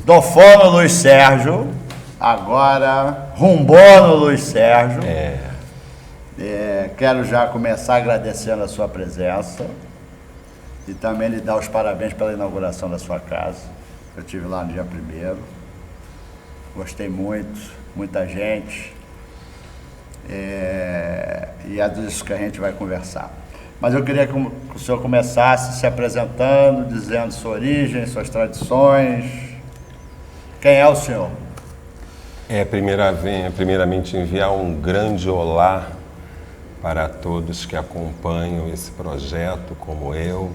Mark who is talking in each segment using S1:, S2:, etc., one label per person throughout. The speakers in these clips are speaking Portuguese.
S1: Dofono Luiz Sérgio, agora Rumbono Luiz Sérgio. Quero já começar agradecendo a sua presença e também lhe dar os parabéns pela inauguração da sua casa. Eu estive lá no dia 1º, gostei muito, muita gente, e é disso que a gente vai conversar. Mas eu queria que o senhor começasse se apresentando, dizendo sua origem, suas tradições. Quem é o senhor?
S2: Primeiramente enviar um grande olá para todos que acompanham esse projeto, como eu.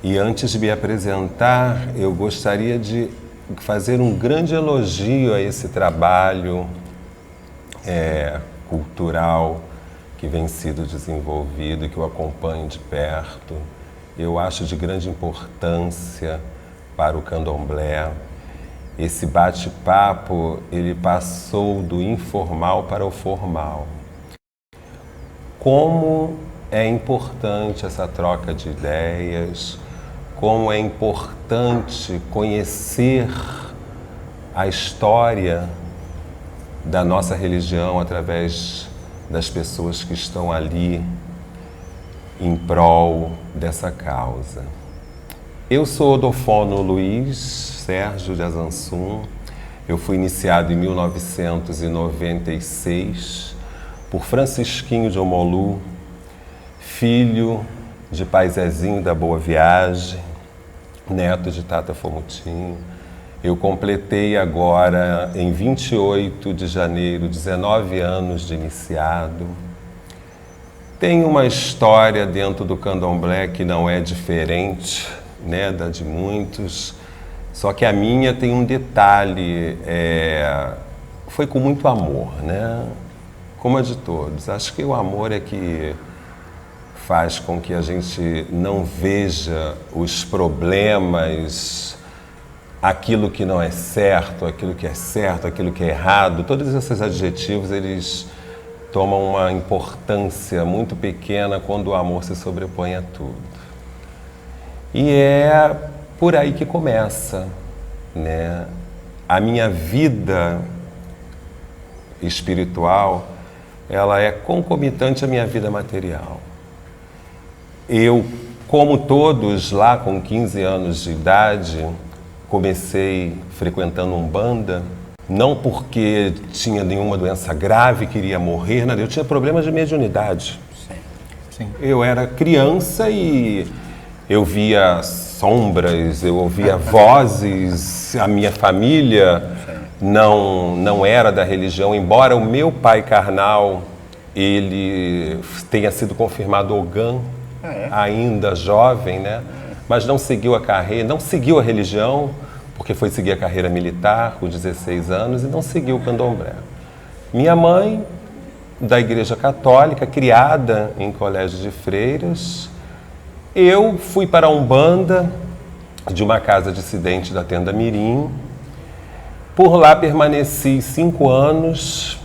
S2: E antes de me apresentar, eu gostaria de fazer um grande elogio a esse trabalho cultural que vem sendo desenvolvido e que eu acompanho de perto. Eu acho de grande importância para o candomblé. Esse bate-papo, ele passou do informal para o formal. Como é importante essa troca de ideias, como é importante conhecer a história da nossa religião através das pessoas que estão ali em prol dessa causa. Eu sou Dofono Luiz Sérgio de Azansum. Eu fui iniciado em 1996 por Francisquinho de Omolu, filho de Pai Zezinho da Boa Viagem, neto de Tata Fomutim. Eu completei agora, em 28 de janeiro, 19 anos de iniciado. Tenho uma história dentro do candomblé que não é diferente, né, da de muitos, só que a minha tem um detalhe, foi com muito amor, né? Como a de todos. Acho que o amor é que faz com que a gente não veja os problemas, aquilo que não é certo, aquilo que é certo, aquilo que é errado. Todos esses adjetivos, eles tomam uma importância muito pequena quando o amor se sobrepõe a tudo. E é por aí que começa, né? A minha vida espiritual, ela é concomitante à minha vida material. Eu, como todos, lá com 15 anos de idade, comecei frequentando Umbanda, não porque tinha nenhuma doença grave, queria morrer, nada. Eu tinha problemas de mediunidade.
S1: Sim.
S2: Eu era criança e eu via sombras, eu ouvia vozes, a minha família não era da religião, embora o meu pai carnal, ele tenha sido confirmado Ogã, ainda jovem, né? Mas não seguiu a carreira, não seguiu a religião, porque foi seguir a carreira militar com 16 anos e não seguiu o candomblé. Minha mãe, da Igreja Católica, criada em colégio de freiras. Eu fui para a Umbanda, de uma casa dissidente da Tenda Mirim. Por lá permaneci 5 anos.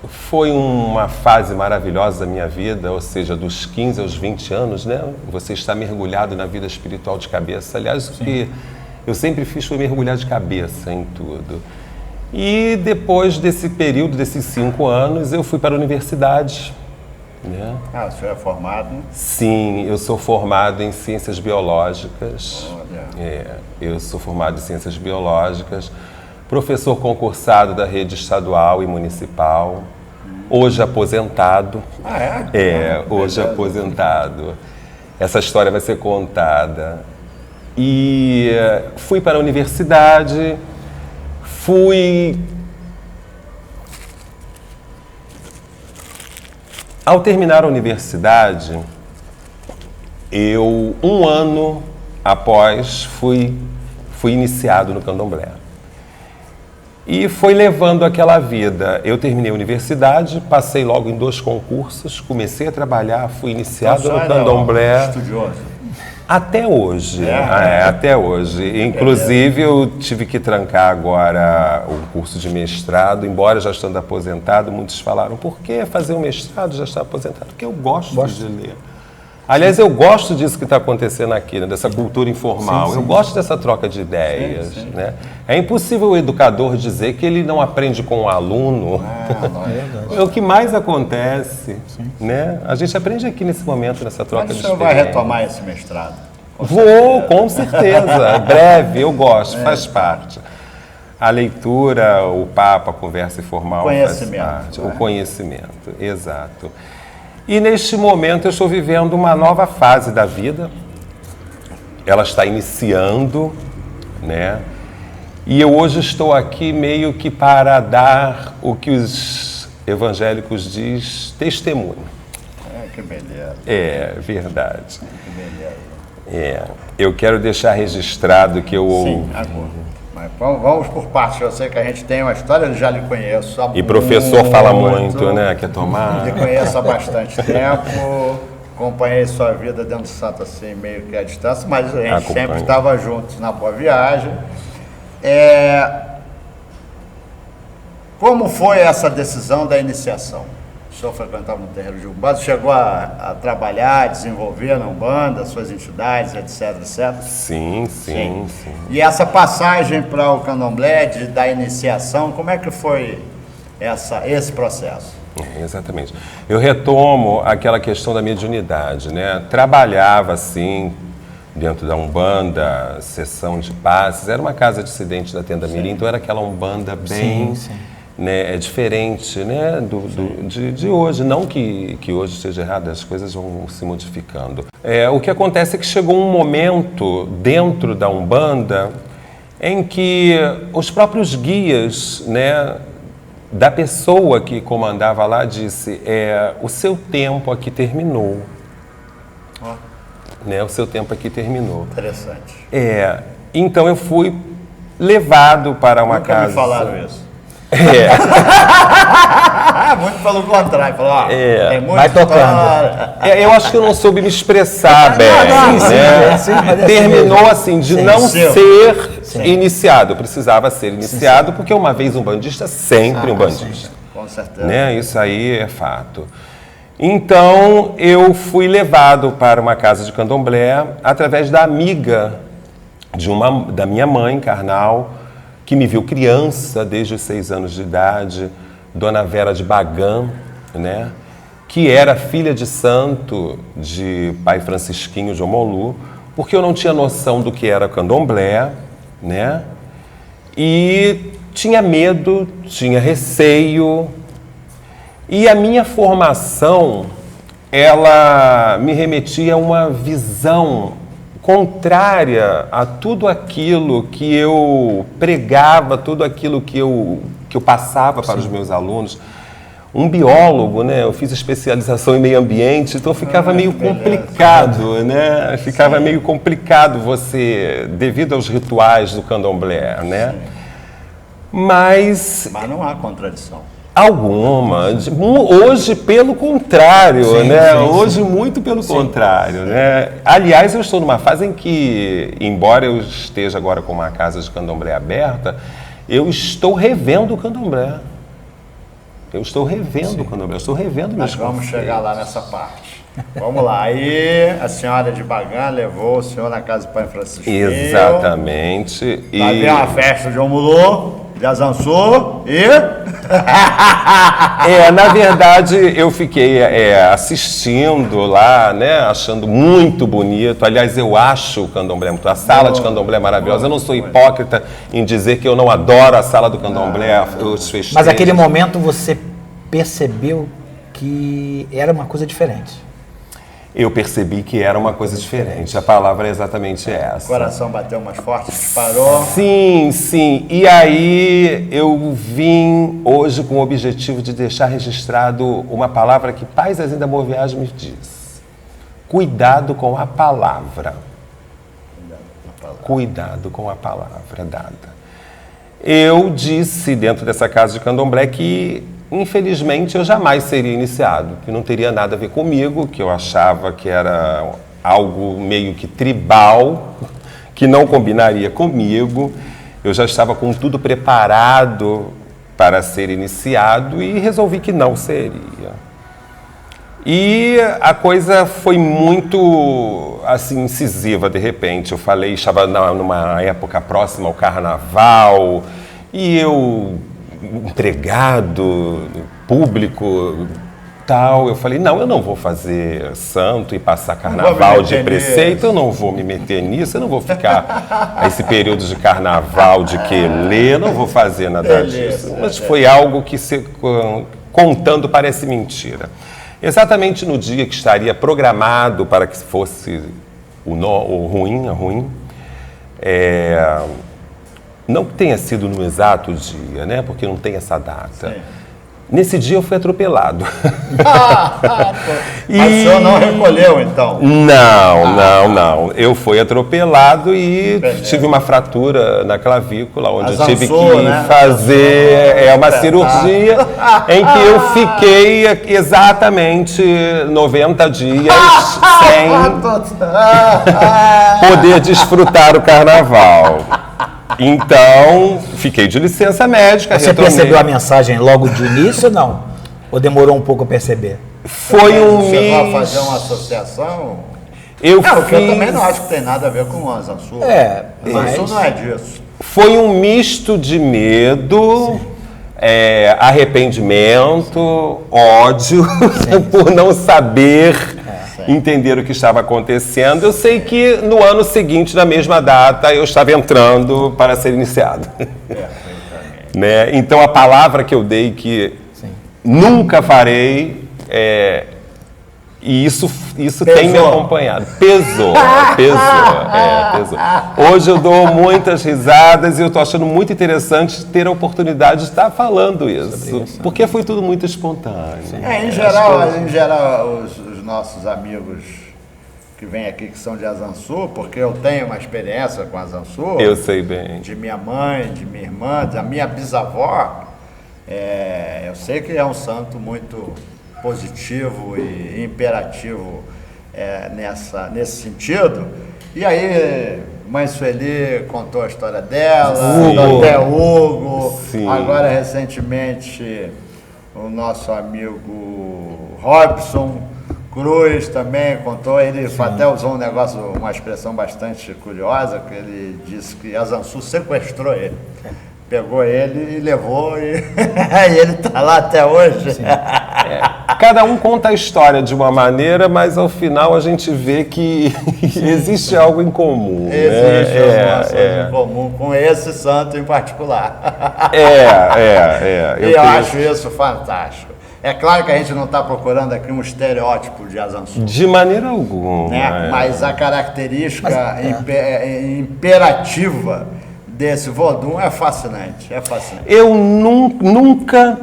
S2: Foi uma fase maravilhosa da minha vida, ou seja, dos 15 aos 20 anos, né? Você está mergulhado na vida espiritual de cabeça. Aliás, o que eu sempre fiz foi mergulhar de cabeça em tudo. E depois desse período, desses 5 anos, eu fui para a universidade, né?
S1: Ah, o senhor é formado?
S2: Sim, eu sou formado em ciências biológicas.
S1: Olha.
S2: Eu sou formado em ciências biológicas, professor concursado da rede estadual e municipal, hoje aposentado.
S1: Ah, é?
S2: Hoje aposentado. Essa história vai ser contada. E fui para a universidade, Ao terminar a universidade, eu, 1 ano após, fui iniciado no candomblé. E foi levando aquela vida. Eu terminei a universidade, passei logo em 2 concursos, comecei a trabalhar, fui iniciado no candomblé.
S1: Estudioso.
S2: Até hoje,
S1: É?
S2: até hoje. Inclusive, eu tive que trancar agora o curso de mestrado, embora já estando aposentado, muitos falaram, por que fazer um mestrado já está aposentado? Porque eu gosto de ler. Aliás, eu gosto disso que está acontecendo aqui, né? Dessa cultura informal. Eu gosto dessa troca de ideias. Né? É impossível o educador dizer que ele não aprende com o aluno. É o que mais acontece. Né? A gente aprende aqui nesse momento, nessa troca
S1: Mas
S2: de
S1: o senhor vai
S2: experiências.
S1: retomar esse mestrado?
S2: Vou, com certeza. Breve, eu gosto, faz parte. A leitura, o papo, a conversa informal faz parte. O conhecimento, exato. E neste momento eu estou vivendo uma nova fase da vida. Ela está iniciando, né? E eu hoje estou aqui meio que para dar o que os evangélicos diz, testemunho.
S1: Que beleza.
S2: É, verdade.
S1: Que beleza.
S2: Eu quero deixar registrado que eu...
S1: Sim, agora. Mas vamos por partes. Eu sei que a gente tem uma história, eu já lhe conheço há
S2: E professor fala muito, né? Quer tomar?
S1: Lhe conheço há bastante tempo, acompanhei sua vida dentro do santo assim, meio que à distância, mas a gente sempre estava juntos na Boa Viagem. Como foi essa decisão da iniciação? O senhor frequentava no terreiro de Umbanda, chegou a trabalhar, desenvolver na Umbanda, suas entidades, etc, etc?
S2: Sim.
S1: E essa passagem para o candomblé, da iniciação, como é que foi esse processo?
S2: Exatamente. Eu retomo aquela questão da mediunidade, né? Trabalhava, assim, dentro da Umbanda, sessão de passes, era uma casa dissidente da Tenda Mirim, então era aquela Umbanda bem... Né, é diferente, né, de hoje. Não que hoje esteja errado, as coisas vão se modificando. O que acontece é que chegou um momento dentro da Umbanda em que os próprios guias, né, da pessoa que comandava lá disse, o seu tempo aqui terminou. Né, o seu tempo aqui terminou.
S1: Interessante.
S2: Então eu fui levado para uma casa...
S1: Nunca me falaram isso. Muito pelo contrário, falou, tem muito
S3: vai tocando.
S2: Eu acho que eu não soube me expressar bem. Terminou assim, de não ser iniciado. Eu precisava ser iniciado, porque uma vez um bandista, sempre um bandista.
S1: Com certeza.
S2: Né? Isso aí é fato. Então, eu fui levado para uma casa de candomblé através da amiga da minha mãe carnal, que me viu criança desde os 6 anos de idade, Dona Vera de Bagã, né? Que era filha de santo de pai francisquinho de Omolu, porque eu não tinha noção do que era candomblé, né? E tinha medo, tinha receio. E a minha formação, ela me remetia a uma visão contrária a tudo aquilo que eu pregava, tudo aquilo que eu passava para os meus alunos. Um biólogo, né? Eu fiz especialização em meio ambiente, então ficava meio complicado, né? Ficava meio complicado você, devido aos rituais do candomblé, né? Mas
S1: não há contradição.
S2: Alguma. Hoje, pelo contrário, né? Hoje, muito pelo contrário, né? Aliás, eu estou numa fase em que, embora eu esteja agora com uma casa de candomblé aberta, eu estou revendo o candomblé. Eu estou revendo o candomblé, eu estou revendo meus conceitos.
S1: Vamos chegar lá nessa parte. Vamos lá. Aí, a senhora de Bagã levou o senhor na casa do pai Francisco.
S2: Exatamente.
S1: Havia uma festa de Omulu, de Azançu e...
S2: Na verdade, eu fiquei assistindo lá, né, achando muito bonito. Aliás, eu acho o candomblé muito... A sala de candomblé é maravilhosa. Eu não sou hipócrita em dizer que eu não adoro a sala do candomblé, os festejos.
S3: Mas naquele momento você percebeu que era uma coisa diferente.
S2: Eu percebi que era uma coisa diferente. A palavra é exatamente essa.
S1: O coração bateu mais forte, disparou.
S2: Sim. E aí eu vim hoje com o objetivo de deixar registrado uma palavra que Paz Zezinho da Boa Viagem me diz. Cuidado com a palavra. Cuidado com a palavra dada. Eu disse dentro dessa casa de candomblé que, infelizmente, eu jamais seria iniciado, que não teria nada a ver comigo, que eu achava que era algo meio que tribal, que não combinaria comigo. Eu já estava com tudo preparado para ser iniciado e resolvi que não seria. E a coisa foi muito, assim, incisiva, de repente. Eu falei, estava numa época próxima ao carnaval, e eu, empregado, público, tal, eu falei, não, eu não vou fazer santo e passar carnaval de preceito, eu não vou me meter nisso, eu não vou ficar esse período de carnaval, de quelê, eu não vou fazer nada disso. Mas foi algo que, contando, parece mentira. Exatamente no dia que estaria programado para que fosse o ruim, não que tenha sido no exato dia, né? Porque não tem essa data.
S1: Sim.
S2: Nesse dia eu fui atropelado.
S1: Mas o senhor não recolheu, então?
S2: Não. Eu fui atropelado e tive uma fratura na clavícula, onde eu tive que fazer uma cirurgia em que eu fiquei exatamente 90 dias sem poder desfrutar o carnaval. Então, fiquei de licença médica.
S3: Você percebeu a mensagem logo de início ou não? Ou demorou um pouco a perceber?
S1: Foi um misto. Chegou a fazer uma associação? Eu também não acho que tem nada a ver com o Azansu. Azansu não é disso.
S2: Foi um misto de medo, arrependimento, ódio, por não saber entender o que estava acontecendo. Eu sei que no ano seguinte, na mesma data, eu estava entrando para ser iniciado. Né? Então, a palavra que eu dei que nunca farei, e isso tem me acompanhado. Pesou. Hoje eu dou muitas risadas e eu estou achando muito interessante ter a oportunidade de estar falando isso, porque foi tudo muito espontâneo.
S1: Em geral, os nossos amigos que vêm aqui, que são de Azansu, porque eu tenho uma experiência com Azansu.
S2: Eu sei bem.
S1: De minha mãe, de minha irmã, da minha bisavó. Eu sei que é um santo muito positivo e imperativo nesse sentido. E aí, mãe Sueli contou a história dela, até Hugo.
S2: Sim.
S1: Agora, recentemente, o nosso amigo Robson Cruz também contou. Ele até usou uma expressão bastante curiosa, que ele disse que Azansu sequestrou ele. Pegou ele e levou, e ele está lá até hoje.
S2: Cada um conta a história de uma maneira, mas ao final a gente vê que existe algo em comum.
S1: Existe alguma coisa em comum com esse santo em particular. Eu acho isso fantástico. É claro que a gente não está procurando aqui um estereótipo de Azansu.
S2: De maneira alguma.
S1: Né? Mas a característica imperativa desse Vodun é fascinante.
S2: Eu nunca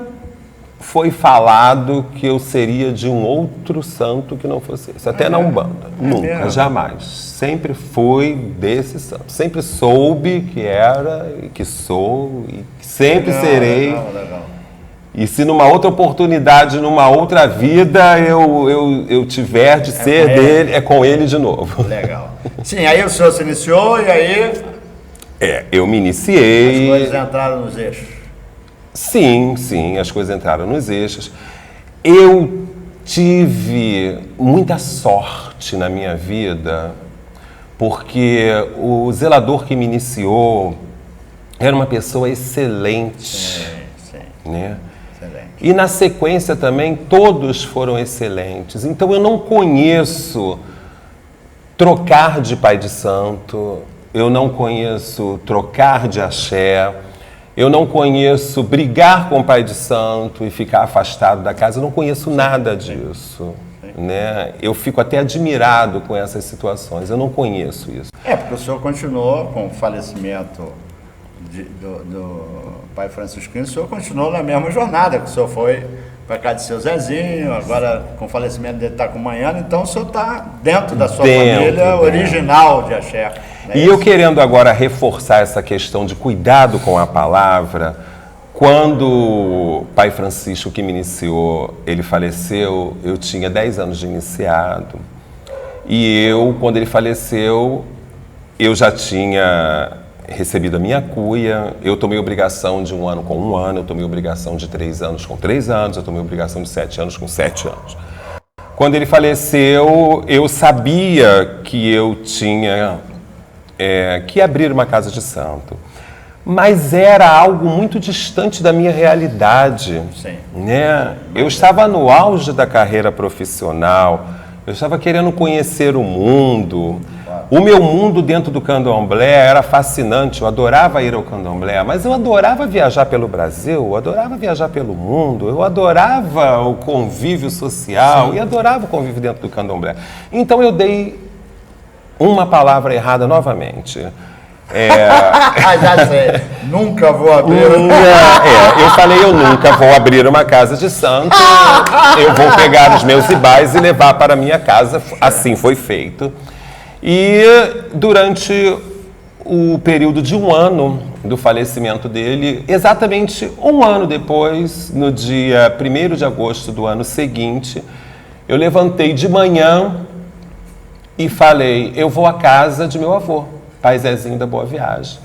S2: foi falado que eu seria de um outro santo que não fosse esse. Até na Umbanda. Nunca, jamais. Sempre fui desse santo. Sempre soube que era, que sou e que sempre serei.
S1: Legal.
S2: E se numa outra oportunidade, numa outra vida, eu tiver de ser dele, é com ele de novo.
S1: Legal. Sim, aí o senhor se iniciou e aí...
S2: eu me iniciei...
S1: As coisas entraram nos eixos.
S2: Sim, as coisas entraram nos eixos. Eu tive muita sorte na minha vida, porque o zelador que me iniciou era uma pessoa excelente. Né? E na sequência também, todos foram excelentes. Então eu não conheço trocar de pai de santo, eu não conheço trocar de axé, eu não conheço brigar com o pai de santo e ficar afastado da casa, eu não conheço nada disso. Né? Eu fico até admirado com essas situações, eu não conheço isso.
S1: Porque o senhor continuou com o falecimento do pai franciscano, o senhor continuou na mesma jornada, que o senhor foi para casa de seu Zezinho, agora com o falecimento dele está com o Manhano, então o senhor está dentro da sua família original de axé.
S2: E eu querendo agora reforçar essa questão de cuidado com a palavra, quando o pai Francisco que me iniciou, ele faleceu, eu tinha 10 anos de iniciado, E eu, quando ele faleceu, eu já tinha recebido a minha cuia, eu tomei obrigação de 1 ano com 1 ano, eu tomei obrigação de 3 anos com 3 anos, eu tomei obrigação de 7 anos com 7 anos. Quando ele faleceu, eu sabia que eu tinha que abrir uma casa de santo. Mas era algo muito distante da minha realidade.
S1: Sim.
S2: Né? Eu estava no auge da carreira profissional, eu estava querendo conhecer o mundo. O meu mundo dentro do candomblé era fascinante, eu adorava ir ao candomblé, mas eu adorava viajar pelo Brasil, eu adorava viajar pelo mundo, eu adorava o convívio social e adorava o convívio dentro do candomblé. Então eu dei uma palavra errada novamente.
S1: Já sei, nunca vou abrir.
S2: Eu falei, eu nunca vou abrir uma casa de santo, eu vou pegar os meus ibais e levar para a minha casa, assim foi feito. E durante o período de 1 ano do falecimento dele, exatamente 1 ano depois, no dia 1º de agosto do ano seguinte, eu levantei de manhã e falei, eu vou à casa de meu avô, Pai Zezinho da Boa Viagem.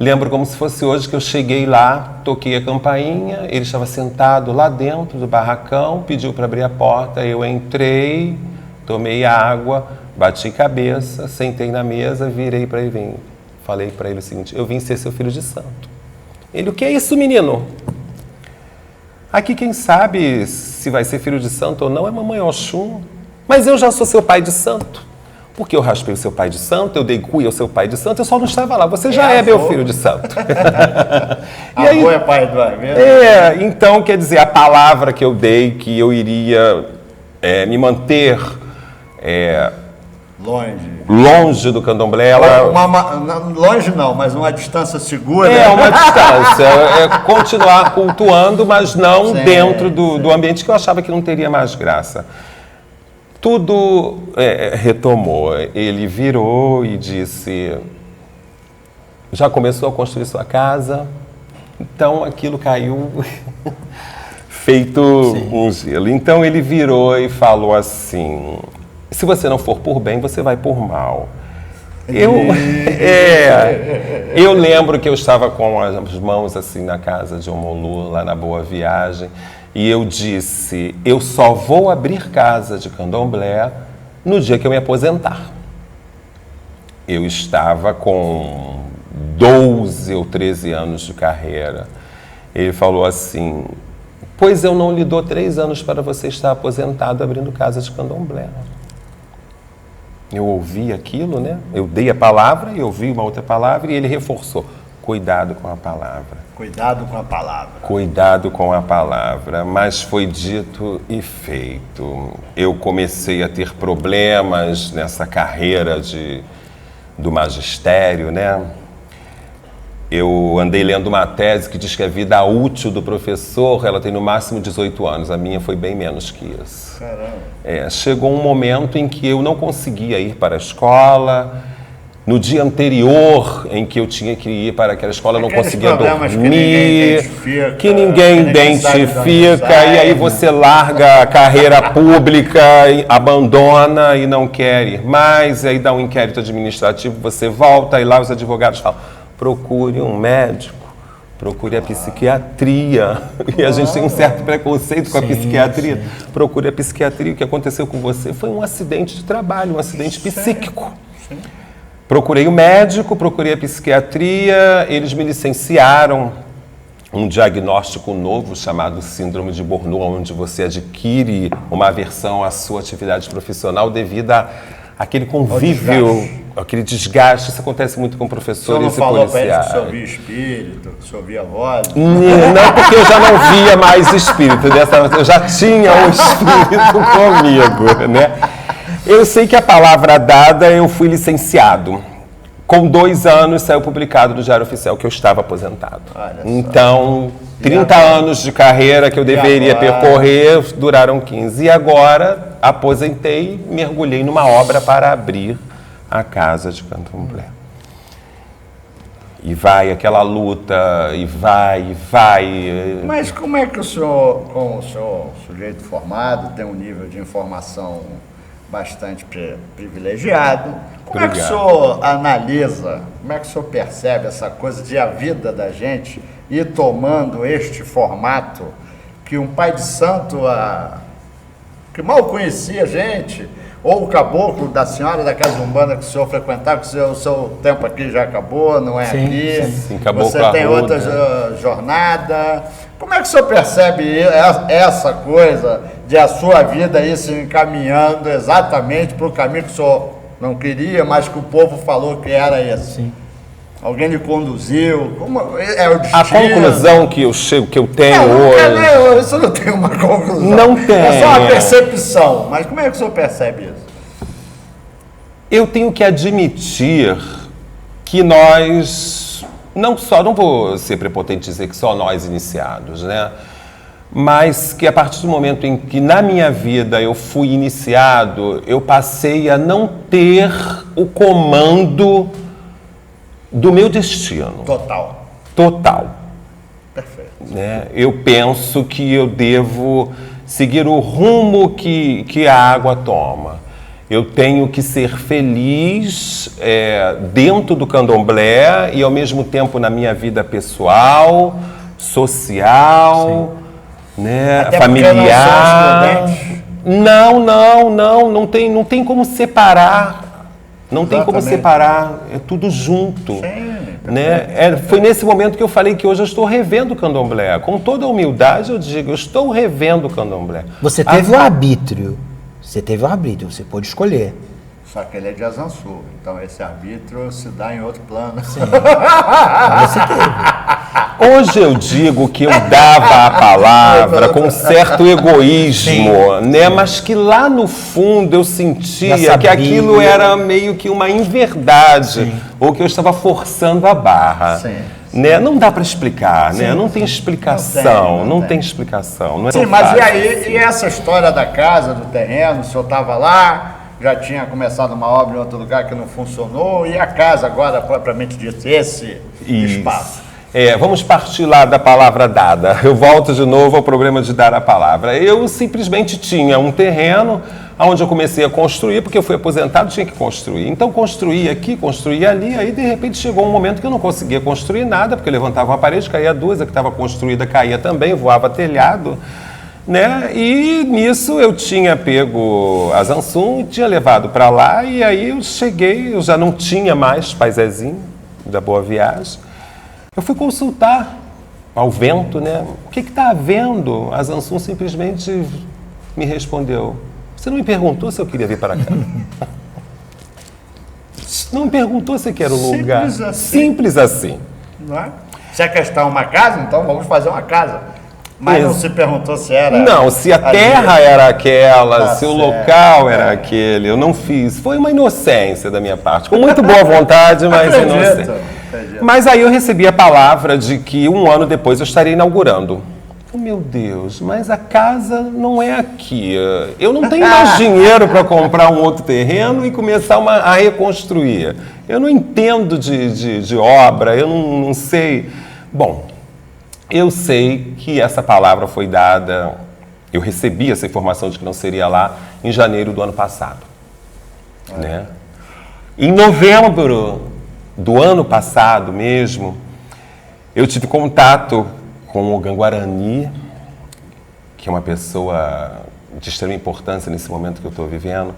S2: Lembro como se fosse hoje que eu cheguei lá, toquei a campainha, ele estava sentado lá dentro do barracão, pediu para abrir a porta, eu entrei, tomei água, bati cabeça, sentei na mesa, virei para ele, falei para ele o seguinte, eu vim ser seu filho de santo. Ele, o que é isso, menino? Aqui quem sabe se vai ser filho de santo ou não é mamãe Oxum, mas eu já sou seu pai de santo. Porque eu raspei o seu pai de santo, eu dei cuia ao seu pai de santo, eu só não estava lá. Você já é meu filho de santo.
S1: E aí, é pai do Armeiro.
S2: Então, quer dizer, a palavra que eu dei, que eu iria me manter longe do candomblé,
S1: longe não, mas uma distância segura.
S2: Uma distância. Continuar cultuando, mas não dentro do ambiente que eu achava que não teria mais graça. Tudo retomou. Ele virou e disse, já começou a construir sua casa? Então aquilo caiu feito um gelo. Então ele virou e falou assim, se você não for por bem, você vai por mal. Eu lembro que eu estava com as mãos assim na casa de Omolu, lá na Boa Viagem, e eu disse, eu só vou abrir casa de candomblé no dia que eu me aposentar. Eu estava com 12 ou 13 anos de carreira. Ele falou assim, pois eu não lhe dou 3 anos para você estar aposentado abrindo casa de candomblé. Eu ouvi aquilo, né? Eu dei a palavra e ouvi uma outra palavra e ele reforçou, cuidado com a palavra.
S1: Cuidado com a palavra.
S2: Cuidado com a palavra, mas foi dito e feito. Eu comecei a ter problemas nessa carreira do magistério, né? Eu andei lendo uma tese que diz que a vida útil do professor, ela tem no máximo 18 anos. A minha foi bem menos que isso.
S1: Caramba.
S2: Chegou um momento em que eu não conseguia ir para a escola. No dia anterior em que eu tinha que ir para aquela escola, eu não conseguia dormir, que ninguém identifica, e aí você larga a carreira pública, abandona e não quer ir mais, e aí dá um inquérito administrativo, você volta, e lá os advogados falam, procure um médico, procure a psiquiatria, e a gente tem um certo preconceito com a psiquiatria, procure a psiquiatria, o que aconteceu com você foi um acidente de trabalho, um acidente psíquico. Procurei o médico, procurei a psiquiatria, eles me licenciaram um diagnóstico novo chamado síndrome de Burnout, onde você adquire uma aversão à sua atividade profissional devido àquele convívio, aquele desgaste. Isso acontece muito com professores e policiais.
S1: O senhor não falou para eles que o senhor via espírito, que o senhor via voz?
S2: Não, porque eu já não via mais espírito, eu já tinha um espírito comigo, né? Eu sei que a palavra dada, eu fui licenciado. Com 2 anos saiu publicado no Diário Oficial que eu estava aposentado. Então, 30 anos de carreira que eu deveria percorrer, duraram 15. E agora, aposentei, mergulhei numa obra para abrir a casa de candomblé. E vai aquela luta, e vai.
S1: Mas como é que o senhor, como o senhor, sujeito formado, tem um nível de informação bastante privilegiado. Como é que o
S2: Obrigado.
S1: senhor analisa, como é que o senhor percebe essa coisa de a vida da gente ir tomando este formato que um pai de santo que mal conhecia a gente, ou o caboclo da senhora da Casa Umbanda que o senhor frequentava, que o seu tempo aqui já acabou, não é
S3: Sim,
S1: aqui,
S2: sim, caboclo
S1: você tem
S2: Arruda.
S1: outra jornada. Como é que o senhor percebe essa coisa de a sua vida ir se encaminhando exatamente para o caminho que o senhor não queria, mas que o povo falou que era esse?
S3: Sim.
S1: Alguém lhe conduziu? Como é o destino?
S2: A conclusão que eu tenho hoje...
S1: Isso não tem uma conclusão.
S2: Não tem.
S1: É só uma percepção. Mas como é que o senhor percebe isso?
S2: Eu tenho que admitir que nós, não vou ser prepotente dizer que só nós iniciados, né? Mas que a partir do momento em que na minha vida eu fui iniciado, eu passei a não ter o comando do meu destino. Total.
S1: Perfeito.
S2: Né? Eu penso que eu devo seguir o rumo que a água toma. Eu tenho que ser feliz dentro do candomblé e ao mesmo tempo na minha vida pessoal, social, né,
S1: Até
S2: familiar.
S1: porque não
S2: Não tem como separar. Não tem como
S1: Exatamente.
S2: separar, é tudo junto.
S1: Sim,
S2: Né? Foi nesse momento que eu falei que hoje eu estou revendo o candomblé. Com toda a humildade eu digo, eu estou revendo o candomblé.
S3: Você teve o arbítrio. Você pôde escolher.
S1: Só que ele é de Azansul, então esse arbítrio se dá em outro plano.
S3: Mas você teve.
S2: Hoje eu digo que eu dava a palavra com certo egoísmo, né? Mas que lá no fundo eu sentia
S3: Já
S2: que
S3: sabia.
S2: aquilo era meio que uma inverdade, ou que eu estava forçando a barra.
S1: Sim.
S2: Né? Não dá para explicar, né? Não tem explicação,
S1: Não tem.
S2: não tem explicação. Não é
S1: Sim,
S2: tão
S1: mas e
S2: fácil.
S1: aí, e essa história da casa, do terreno, o senhor estava lá, já tinha começado uma obra em outro lugar que não funcionou, e a casa agora, propriamente dito, esse
S2: Isso.
S1: espaço?
S2: Vamos partir lá da palavra dada. Eu volto de novo ao problema de dar a palavra. Eu simplesmente tinha um terreno onde eu comecei a construir, porque eu fui aposentado, tinha que construir. Então construía aqui, construía ali, aí de repente chegou um momento que eu não conseguia construir nada, porque eu levantava uma parede, caía duas, a que estava construída caía também, voava telhado. Né? E nisso eu tinha pego a Zansum e tinha levado para lá, e aí eu cheguei, eu já não tinha mais Pai Zezinho, da Boa Viagem. Eu fui consultar ao vento, né? O que está havendo? A Zansum simplesmente me respondeu: você não me perguntou se eu queria vir para cá? Não me perguntou se era o
S1: Simples
S2: lugar.
S1: assim.
S2: Simples assim.
S1: Não é? Se a questão é uma casa, então vamos fazer uma casa. Mas não
S2: Isso.
S1: se perguntou se era...
S2: Não, se a
S1: ali.
S2: terra era aquela,
S1: Tá
S2: se o
S1: certo.
S2: local era aquele, eu não fiz. Foi uma inocência da minha parte, com muito boa vontade, mas inocente.
S1: Acredito.
S2: Mas aí eu recebi a palavra de que 1 ano depois eu estaria inaugurando. Oh, meu Deus, mas a casa não é aqui. Eu não tenho mais dinheiro para comprar um outro terreno e começar a reconstruir. Eu não entendo de obra, eu não sei. Bom, eu sei que essa palavra foi dada, eu recebi essa informação de que não seria lá em janeiro do ano passado. Né? Em novembro do ano passado mesmo, eu tive contato com o Ganguarani, que é uma pessoa de extrema importância nesse momento que eu estou vivendo,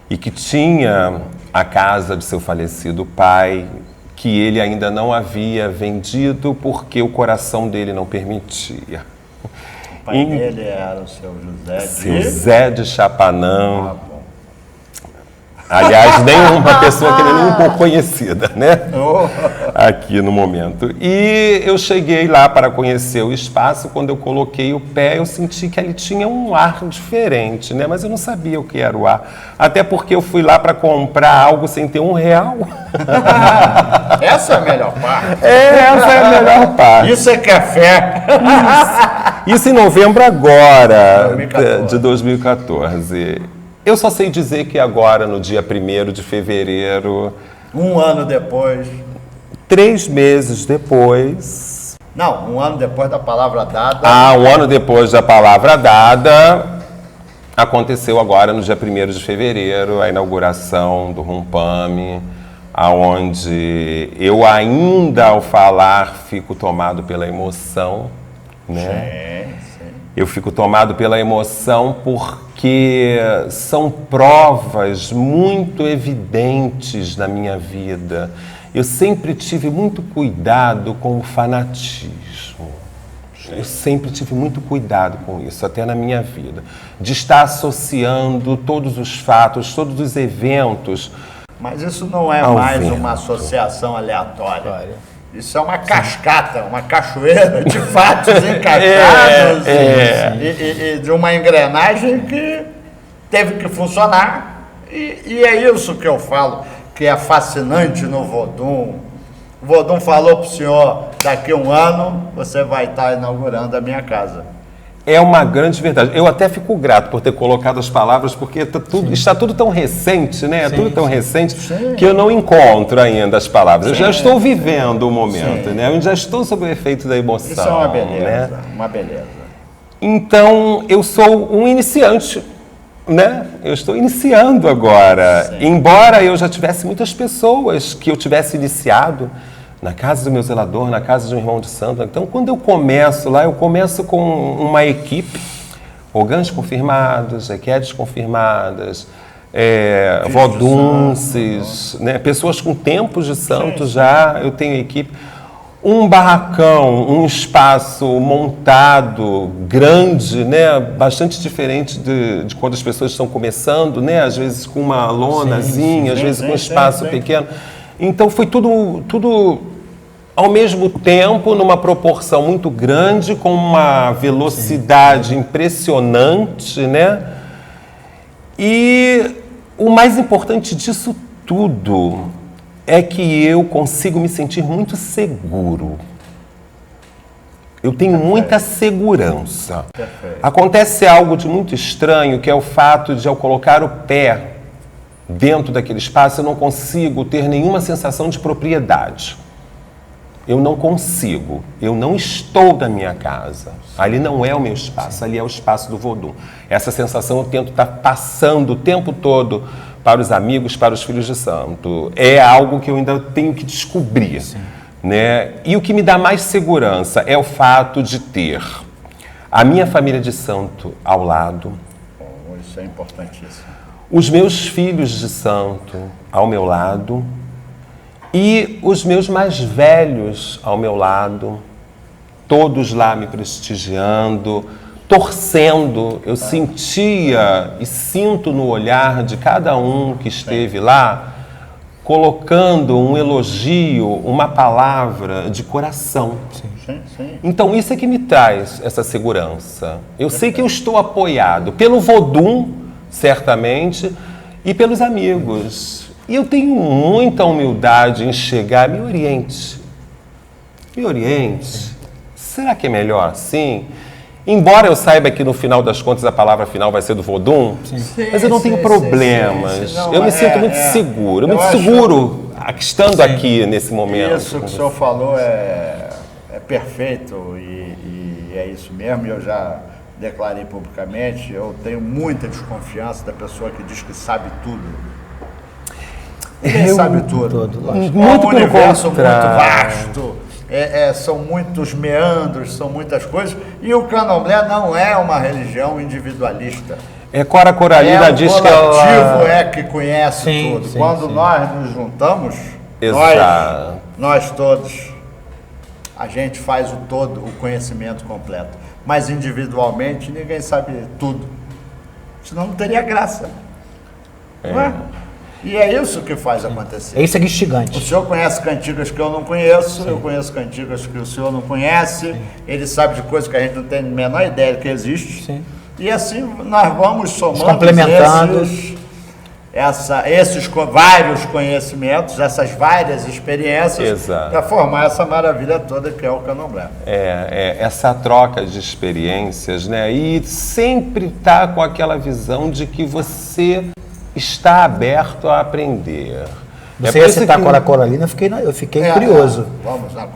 S2: e que tinha a casa de seu falecido pai, que ele ainda não havia vendido porque o coração dele não permitia.
S1: O pai dele era o seu José
S2: Seu
S1: de...
S2: Zé de Chapanã.
S1: Ah, bom.
S2: Aliás, nem uma pessoa que nem um pouco conhecida, né?
S1: Oh.
S2: Aqui no momento. E eu cheguei lá para conhecer o espaço. Quando eu coloquei o pé, eu senti que ali tinha um ar diferente, né? Mas eu não sabia o que era o ar. Até porque eu fui lá para comprar algo sem ter R$1.
S1: Essa é a melhor parte.
S2: Essa é a melhor parte.
S1: Isso é café.
S2: Isso em novembro agora,
S1: 2014.
S2: de 2014. Eu só sei dizer que agora, no dia 1º de fevereiro,
S1: 1 ano depois...
S2: 3 meses depois...
S1: Não, 1 ano depois da palavra dada...
S2: 1 ano depois da palavra dada, aconteceu agora no dia 1º de fevereiro, a inauguração do Rumpame, aonde eu ainda, ao falar, fico tomado pela emoção, né? Eu fico tomado pela emoção porque são provas muito evidentes na minha vida. Eu sempre tive muito cuidado com o fanatismo. Eu sempre tive muito cuidado com isso, até na minha vida. De estar associando todos os fatos, todos os eventos.
S1: Mas isso não é mais uma associação aleatória. Isso é uma cascata, uma cachoeira de fatos encaixados e de uma engrenagem que teve que funcionar. E é isso que eu falo, que é fascinante no Vodun. O Vodun falou para o senhor, daqui a um ano você vai estar inaugurando a minha casa.
S2: É uma grande verdade. Eu até fico grato por ter colocado as palavras, porque está tudo tão recente, né? Tudo tão recente que eu não encontro ainda as palavras. Eu já estou vivendo o momento, né? Eu já estou sob o efeito da emoção.
S1: Isso é uma beleza,
S2: né?
S1: uma beleza.
S2: Então, eu sou um iniciante, né? Eu estou iniciando agora. Embora eu já tivesse muitas pessoas que eu tivesse iniciado na casa do meu zelador, na casa de um irmão de santo. Então, quando eu começo lá, eu começo com uma equipe, ogãs confirmados, equedes confirmadas, vodunces, né? Pessoas com tempos de santo já, eu tenho equipe. Um barracão, um espaço montado, grande, né? Bastante diferente de quando as pessoas estão começando, né? Às vezes com uma lonazinha, às vezes com um espaço pequeno. Então foi tudo ao mesmo tempo, numa proporção muito grande, com uma velocidade impressionante, né? E o mais importante disso tudo é que eu consigo me sentir muito seguro. Eu tenho muita segurança. Acontece algo de muito estranho, que é o fato de, ao colocar o pé dentro daquele espaço, eu não consigo ter nenhuma sensação de propriedade. Eu não consigo. Eu não estou da minha casa. Ali não é o meu espaço, ali é o espaço do Vodun. Essa sensação eu tento estar passando o tempo todo para os amigos, para os filhos de santo. É algo que eu ainda tenho que descobrir, né? E o que me dá mais segurança é o fato de ter a minha família de santo ao lado.
S1: Isso é importantíssimo.
S2: Os meus filhos de santo ao meu lado e os meus mais velhos ao meu lado, todos lá me prestigiando, torcendo. Eu sentia e sinto no olhar de cada um que esteve lá, colocando um elogio, uma palavra de coração. Então isso é que me traz essa segurança. Eu sei que eu estou apoiado pelo Vodun, certamente, e pelos amigos. E eu tenho muita humildade em chegar, me oriente. Será que é melhor assim? Embora eu saiba que no final das contas a palavra final vai ser do Vodun, mas eu não tenho problemas. Eu me sinto muito seguro. Eu me sinto seguro estando aqui nesse momento.
S1: Isso que o senhor falou é perfeito e é isso mesmo. Eu já declarei publicamente, eu tenho muita desconfiança da pessoa que diz que sabe tudo. Ninguém sabe tudo.
S2: Muito
S1: um universo muito vasto, são muitos meandros, são muitas coisas, e o candomblé não é uma religião individualista.
S2: Cora Coralina diz que ela...
S1: O coletivo que conhece tudo. Quando nós nos juntamos, nós todos, a gente faz o todo, o conhecimento completo. Mas individualmente ninguém sabe tudo. Senão não teria graça. Não é? E é isso que faz acontecer.
S3: É isso que é instigante.
S1: O senhor conhece cantigas que eu não conheço, eu conheço cantigas que o senhor não conhece, ele sabe de coisas que a gente não tem a menor ideia que existe. E assim nós vamos somando
S3: complementando
S1: esses vários conhecimentos, essas várias experiências, para formar essa maravilha toda que é o candomblé.
S2: Essa troca de experiências, né? E sempre tá com aquela visão de que você está aberto a aprender.
S3: Você ia citar a Cora Coralina, eu fiquei curioso.
S1: Vamos na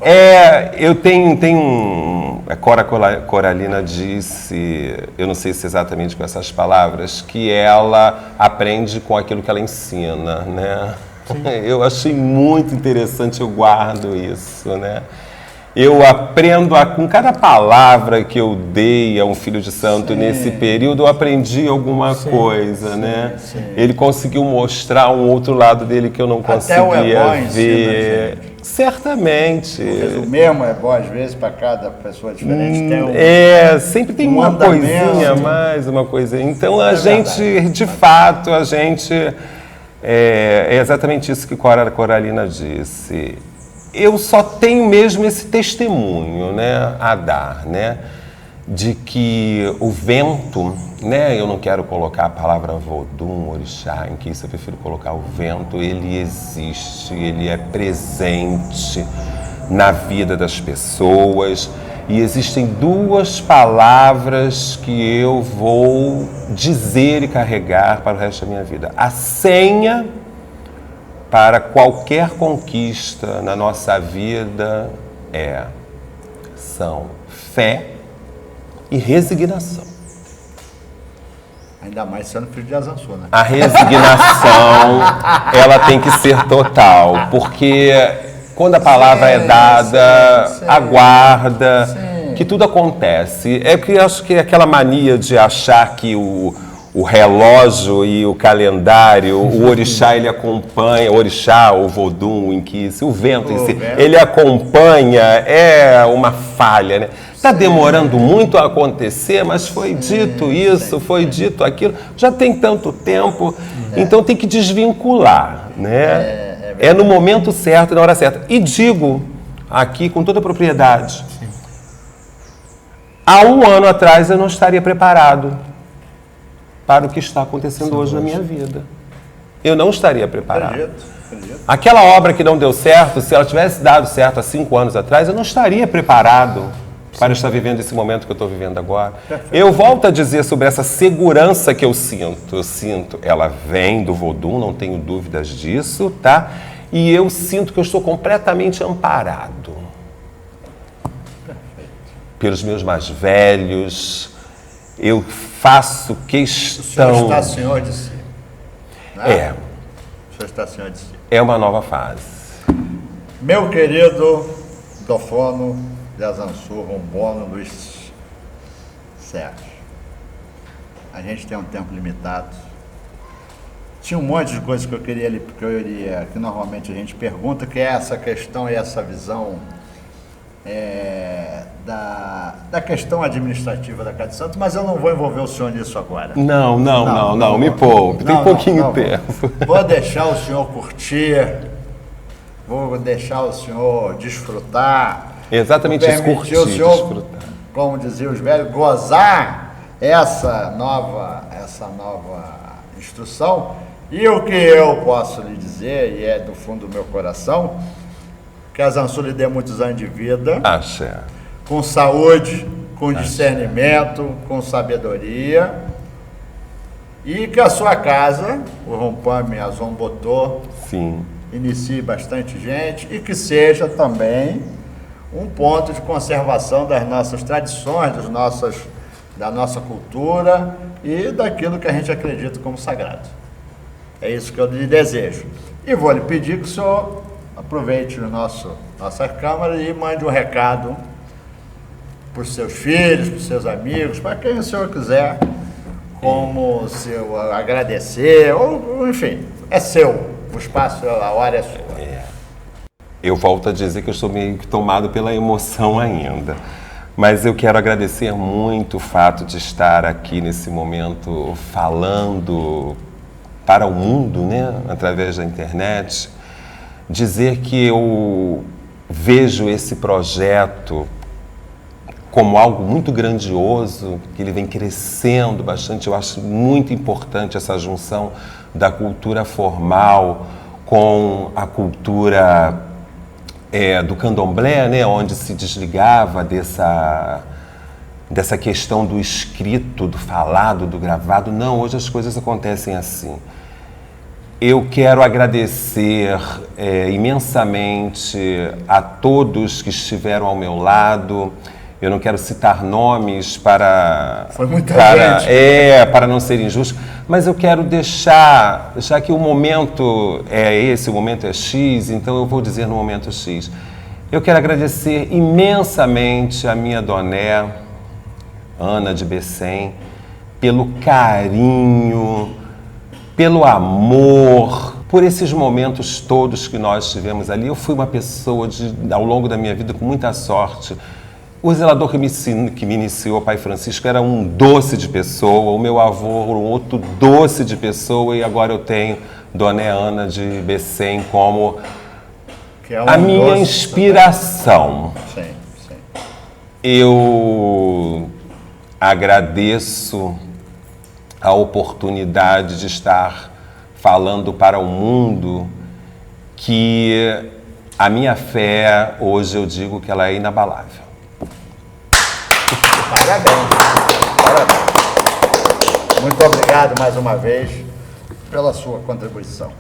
S2: eu tenho a Cora Coralina disse, eu não sei se exatamente com essas palavras, que ela aprende com aquilo que ela ensina, né? Eu achei muito interessante, eu guardo isso, né? Eu aprendo com cada palavra que eu dei a um filho de santo nesse período, eu aprendi alguma coisa, né? Ele conseguiu mostrar um outro lado dele que eu não conseguia ver. Certamente.
S1: O mesmo é bom, às vezes, para cada pessoa diferente.
S2: Sempre tem uma coisinha a mais, uma coisinha. Então, a gente, de fato, a gente... É exatamente isso que Cora Coralina disse. Eu só tenho mesmo esse testemunho, né, a dar, né, de que o vento, né, eu não quero colocar a palavra vodum, orixá, em que isso eu prefiro colocar o vento, ele existe, ele é presente na vida das pessoas e existem duas palavras que eu vou dizer e carregar para o resto da minha vida. A senha para qualquer conquista na nossa vida são fé e resignação.
S1: Ainda mais sendo filho de Azansur, né?
S2: A resignação, ela tem que ser total, porque quando a palavra é dada, aguarda, que tudo acontece. É porque eu acho que aquela mania de achar que o relógio e o calendário, o orixá, ele acompanha, o orixá, o vodum, o inquice, o vento em si, ele acompanha, é uma falha, né? Está demorando muito a acontecer, mas foi dito isso, foi dito aquilo, já tem tanto tempo, então tem que desvincular, né? É no momento certo, na hora certa. E digo aqui com toda a propriedade, há um ano atrás eu não estaria preparado para o que está acontecendo hoje na minha vida. Eu não estaria preparado.
S1: Acredito.
S2: Aquela obra que não deu certo, se ela tivesse dado certo há 5 anos atrás, eu não estaria preparado para estar vivendo esse momento que eu estou vivendo agora. Eu volto a dizer sobre essa segurança que eu sinto. Eu sinto, ela vem do vodum, não tenho dúvidas disso, tá? E eu sinto que eu estou completamente amparado pelos meus mais velhos. Eu faço questão...
S1: O senhor está senhor de si. Né? O senhor está senhor de si.
S2: É uma nova fase.
S1: Meu querido Dofono de Azansur, Rombono, Luiz Sérgio. A gente tem um tempo limitado. Tinha um monte de coisas que eu queria, que normalmente a gente pergunta, que é essa questão e essa visão da questão administrativa da Casa de Santo, mas eu não vou envolver o senhor nisso agora.
S2: Não, me poupe, tem pouquinho tempo.
S1: Vou deixar o senhor curtir, vou deixar o senhor desfrutar.
S2: Exatamente isso, curtir,
S1: o senhor,
S2: desfrutar.
S1: Como diziam os velhos, gozar essa nova instrução. E o que eu posso lhe dizer, e é do fundo do meu coração, que a Azansur lhe dê muitos anos de vida, com saúde, com discernimento, com sabedoria, e que a sua casa, o Rompame Azombotô, inicie bastante gente e que seja também um ponto de conservação das nossas tradições, da nossa cultura e daquilo que a gente acredita como sagrado. É isso que eu lhe desejo. E vou lhe pedir que o senhor aproveite nossa câmara e mande um recado para os seus filhos, para os seus amigos, para quem o senhor quiser, como seu agradecer, ou enfim, é seu, o espaço, a hora é sua.
S2: Eu volto a dizer que eu estou meio que tomado pela emoção ainda, mas eu quero agradecer muito o fato de estar aqui nesse momento falando para o mundo, né, através da internet. Dizer que eu vejo esse projeto como algo muito grandioso, que ele vem crescendo bastante. Eu acho muito importante essa junção da cultura formal com a cultura do candomblé, né, onde se desligava dessa questão do escrito, do falado, do gravado. Não, hoje as coisas acontecem assim. Eu quero agradecer imensamente a todos que estiveram ao meu lado. Eu não quero citar nomes para...
S1: Foi muita gente.
S2: Para não ser injusto, mas eu quero deixar, já que o momento é esse, o momento é X, então eu vou dizer no momento X. Eu quero agradecer imensamente a minha doné, Ana de Bessem, pelo carinho, pelo amor, por esses momentos todos que nós tivemos ali. Eu fui uma pessoa, ao longo da minha vida, com muita sorte. O zelador que me iniciou, o pai Francisco, era um doce de pessoa, o meu avô, um outro doce de pessoa, e agora eu tenho Doné Ana de Bessem como
S1: Que é
S2: a minha inspiração.
S1: Sim, sim.
S2: Eu agradeço a oportunidade de estar falando para o mundo que a minha fé, hoje eu digo que ela é inabalável.
S1: Parabéns. Parabéns. Muito obrigado mais uma vez pela sua contribuição.